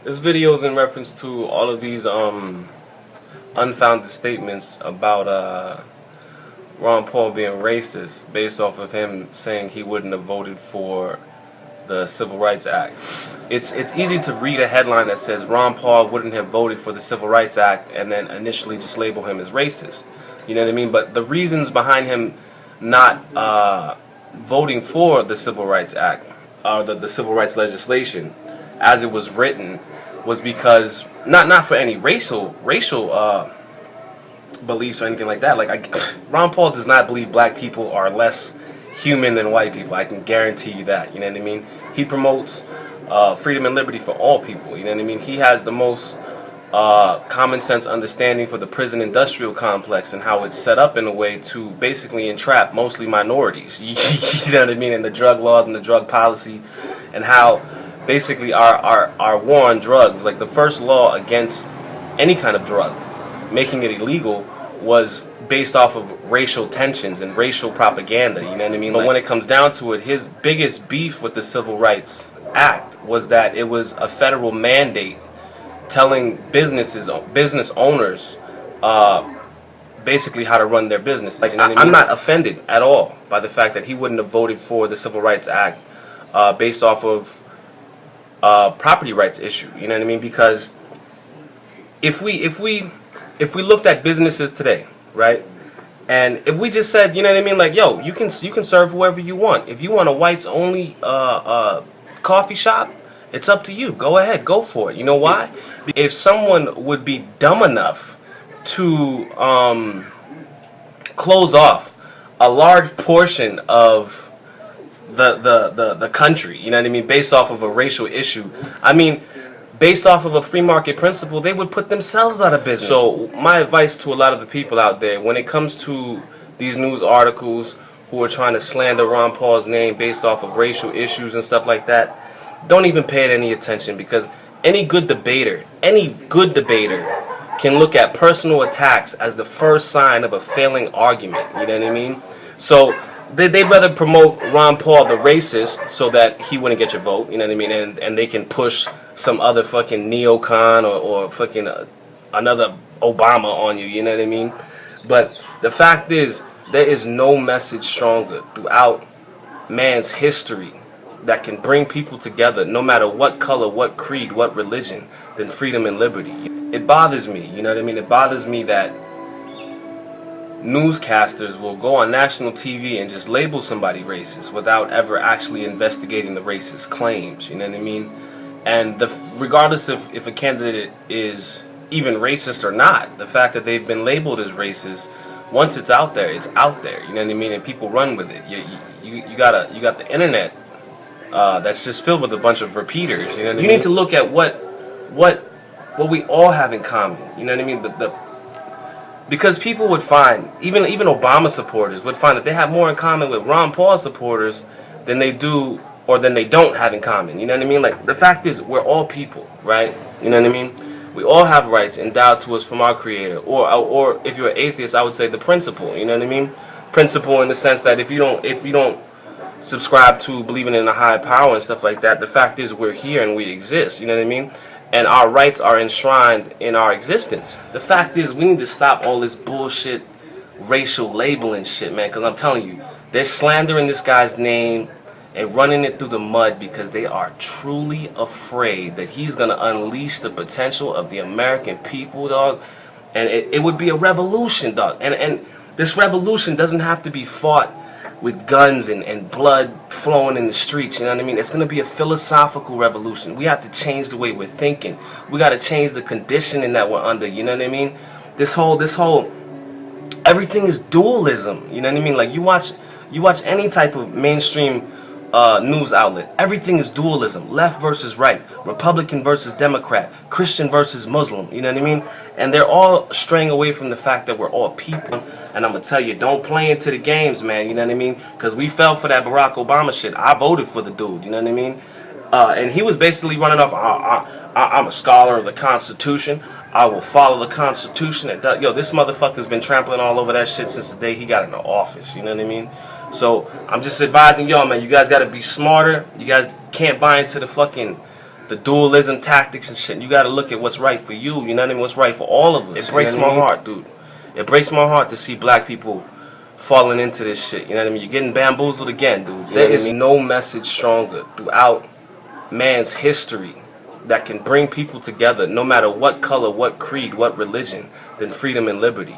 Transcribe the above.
This video is in reference to all of these unfounded statements about Ron Paul being racist based off of him saying he wouldn't have voted for the Civil Rights Act. It's easy to read a headline that says Ron Paul wouldn't have voted for the Civil Rights Act and then initially just label him as racist. You know what I mean? But the reasons behind him not voting for the Civil Rights Act, or the civil rights legislation as it was written, was because not for any racial beliefs or anything like that. Ron Paul does not believe black people are less human than white people. I can guarantee you that. You know what I mean? He promotes freedom and liberty for all people. You know what I mean? He has the most common sense understanding for the prison industrial complex and how it's set up in a way to basically entrap mostly minorities. You know what I mean? And the drug laws and the drug policy, and how basically our war on drugs, like the first law against any kind of drug, making it illegal, was based off of racial tensions and racial propaganda. You know what I mean? But when it comes down to it, his biggest beef with the Civil Rights Act was that it was a federal mandate telling business owners basically how to run their business. You know what I mean? I'm not offended at all by the fact that he wouldn't have voted for the Civil Rights Act based off of property rights issue. You know what I mean? Because if we looked at businesses today, right, and if we just said, you know what I mean, like, yo, you can serve whoever you want. If you want a whites only coffee shop, it's up to you. Go ahead, go for it. You know why? If someone would be dumb enough to close off a large portion of the country, you know what I mean, based off of a racial issue, I mean, based off of a free market principle, they would put themselves out of business. So my advice to a lot of the people out there, when it comes to these news articles who are trying to slander Ron Paul's name based off of racial issues and stuff like that, don't even pay it any attention, because any good debater can look at personal attacks as the first sign of a failing argument. You know what I mean? So they'd rather promote Ron Paul the racist so that he wouldn't get your vote. You know what I mean? And they can push some other fucking neocon or fucking another Obama on you. You know what I mean? But the fact is, there is no message stronger throughout man's history that can bring people together, no matter what color, what creed, what religion, than freedom and liberty. It bothers me, you know what I mean? It bothers me that newscasters will go on national TV and just label somebody racist without ever actually investigating the racist claims, you know what I mean? And regardless if a candidate is even racist or not, the fact that they've been labeled as racist, once it's out there, you know what I mean? And people run with it. You got the internet that's just filled with a bunch of repeaters. You know what I mean? You need to look at what we all have in common. You know what I mean? Because people would find, even Obama supporters would find that they have more in common with Ron Paul supporters than they do, or than they don't have in common. You know what I mean? Like, the fact is, we're all people, right? You know what I mean? We all have rights endowed to us from our Creator, or if you're an atheist, I would say the principle. You know what I mean? Principle in the sense that if you don't subscribe to believing in a higher power and stuff like that, the fact is we're here and we exist, you know what I mean? And our rights are enshrined in our existence. The fact is, we need to stop all this bullshit racial labeling shit, man, because I'm telling you, they're slandering this guy's name and running it through the mud because they are truly afraid that he's going to unleash the potential of the American people, dog. And it would be a revolution, dog. And this revolution doesn't have to be fought with guns and blood flowing in the streets, you know what I mean? It's going to be a philosophical revolution. We have to change the way we're thinking. We got to change the conditioning that we're under, you know what I mean? This whole, everything is dualism, you know what I mean? Like, you watch any type of mainstream news outlet, everything is dualism. Left versus right, Republican versus Democrat, Christian versus Muslim, you know what I mean? And they're all straying away from the fact that we're all people. And I'm going to tell you, don't play into the games, man, you know what I mean? Because we fell for that Barack Obama shit. I voted for the dude, you know what I mean? And he was basically running off, I'm a scholar of the Constitution. I will follow the Constitution. And yo, this motherfucker's been trampling all over that shit since the day he got into office, you know what I mean? So I'm just advising y'all, man, you guys got to be smarter. You guys can't buy into the fucking the dualism tactics and shit. You got to look at what's right for you. You know what I mean? What's right for all of us. It breaks my heart, dude. It breaks my heart to see black people falling into this shit. You know what I mean? You're getting bamboozled again, dude. There is no message stronger throughout man's history that can bring people together, no matter what color, what creed, what religion, than freedom and liberty.